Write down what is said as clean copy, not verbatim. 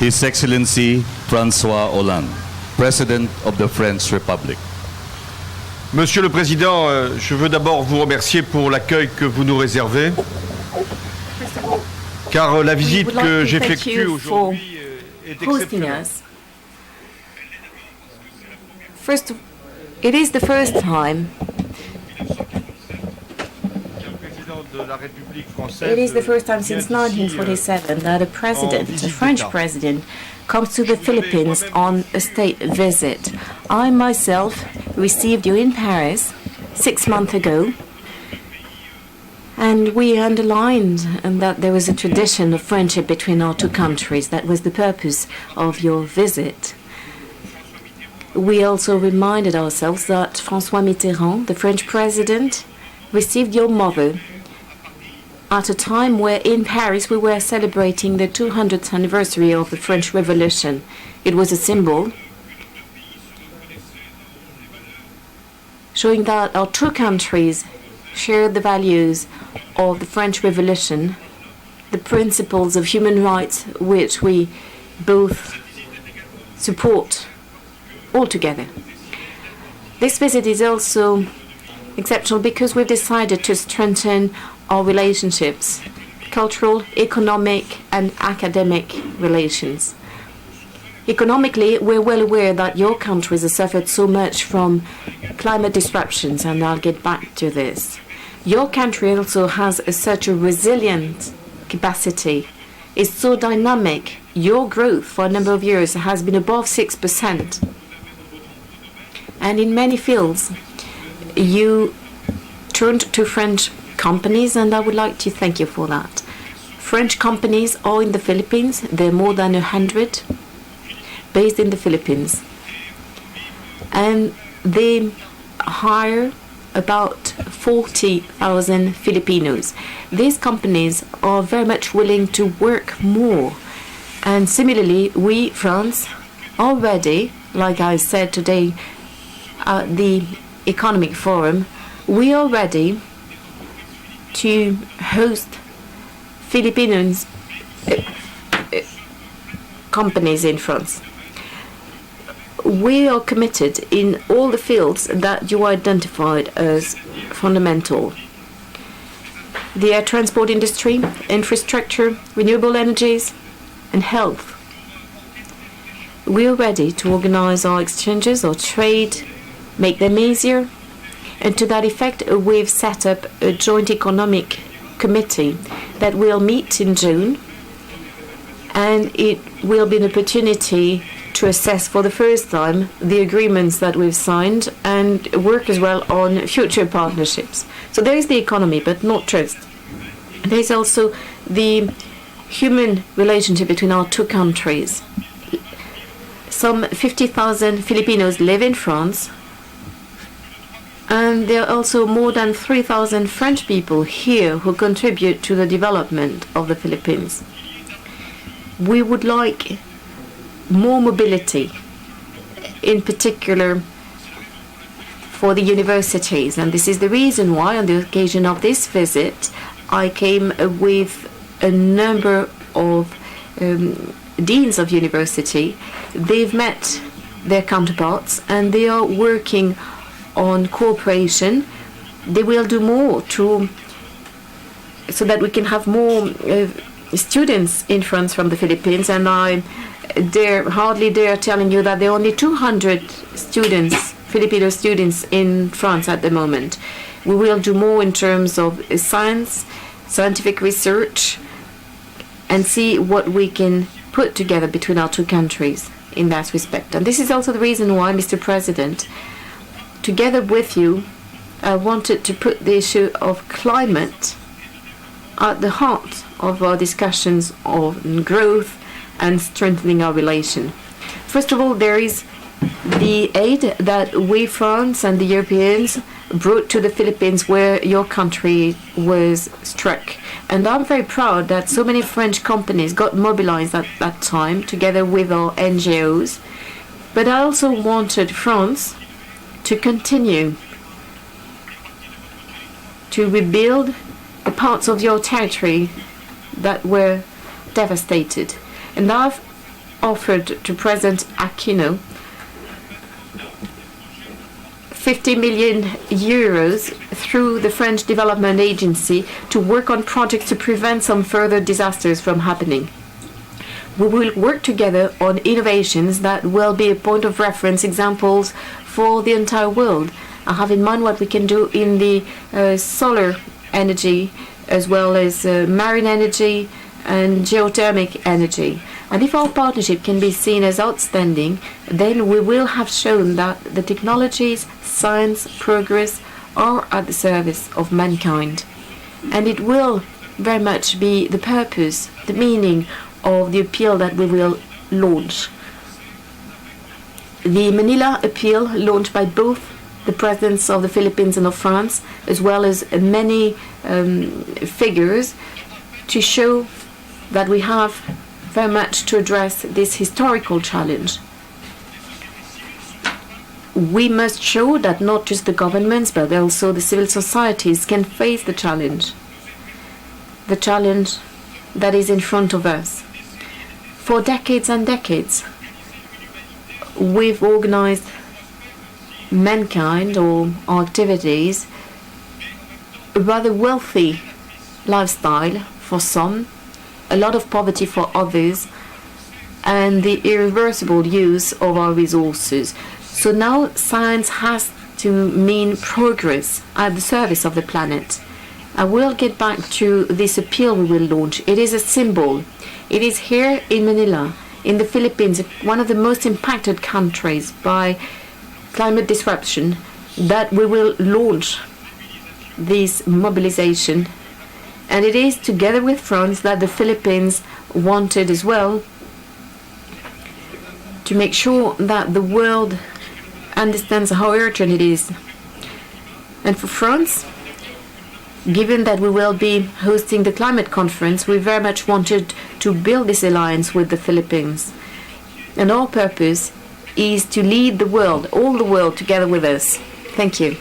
His Excellency François Hollande, President of the French Republic. Monsieur le Président, je veux d'abord vous remercier pour l'accueil que vous nous réservez, car la visite que j'effectue aujourd'hui est exceptionnelle. First, it is the first time. It is the first time since 1947 that a president, a French president, comes to the Philippines on a state visit. I myself received you in Paris 6 months ago, and we underlined that there was a tradition of friendship between our two countries. That was the purpose of your visit. We also reminded ourselves that François Mitterrand, the French president, received your mother at a time where in Paris we were celebrating the 200th anniversary of the French Revolution. It was a symbol showing that our two countries shared the values of the French Revolution, the principles of human rights which we both support altogether. This visit is also exceptional because we've decided to strengthen our relationships, cultural, economic and academic relations. Economically, we're well aware that your countries have suffered so much from climate disruptions, and I'll get back to this. Your country also has such a resilient capacity. It's so dynamic. Your growth for a number of years has been above 6%. And in many fields, you turned to French companies, and I would like to thank you for that. French companies are in the Philippines. There are more than 100 based in the Philippines. And they hire about 40,000 Filipinos. These companies are very much willing to work more. And similarly, we, France, are ready, like I said today at the Economic Forum, we are ready to host Filipinos companies in France. We are committed in all the fields that you identified as fundamental. The air transport industry, infrastructure, renewable energies, and health. We are ready to organize our exchanges, our trade, make them easier. And to that effect, we've set up a joint economic committee that will meet in June, and it will be an opportunity to assess for the first time the agreements that we've signed and work as well on future partnerships. So there is the economy, but not trust. There is also the human relationship between our two countries. Some 50,000 Filipinos live in France, and there are also more than 3,000 French people here who contribute to the development of the Philippines. We would like more mobility, in particular for the universities. And this is the reason why, on the occasion of this visit, I came with a number of deans of university. They've met their counterparts, and they are working on cooperation. They will do more so that we can have more students in France from the Philippines. And I hardly dare telling you that there are only 200 students, Filipino students in France at the moment. We will do more in terms of science, scientific research, and see what we can put together between our two countries in that respect. And this is also the reason why, Mr. President, together with you, I wanted to put the issue of climate at the heart of our discussions on growth and strengthening our relation. First of all, there is the aid that we, France and the Europeans, brought to the Philippines where your country was struck. And I'm very proud that so many French companies got mobilized at that time, together with our NGOs. But I also wanted France to continue to rebuild the parts of your territory that were devastated. And I've offered to President Aquino 50 million euros through the French Development Agency to work on projects to prevent some further disasters from happening. We will work together on innovations that will be a point of reference examples for the entire world. I have in mind what we can do in the solar energy as well as marine energy and geothermic energy. And if our partnership can be seen as outstanding, then we will have shown that the technologies, science, progress are at the service of mankind. And it will very much be the purpose, the meaning of the appeal that we will launch. The Manila appeal, launched by both the presidents of the Philippines and of France, as well as many figures, to show that we have very much to address this historical challenge. We must show that not just the governments but also the civil societies can face the challenge that is in front of us. For decades and decades, we've organized mankind or our activities a rather wealthy lifestyle for some, a lot of poverty for others, and the irreversible use of our resources. So now science has to mean progress at the service of the planet. I will get back to this appeal we will launch. It is a symbol. It is here in Manila, in the Philippines, one of the most impacted countries by climate disruption, that we will launch this mobilization. And it is together with France that the Philippines wanted as well to make sure that the world understands how urgent it is. And for France, given that we will be hosting the climate conference, we very much wanted to build this alliance with the Philippines. And our purpose is to lead the world, all the world, together with us. Thank you.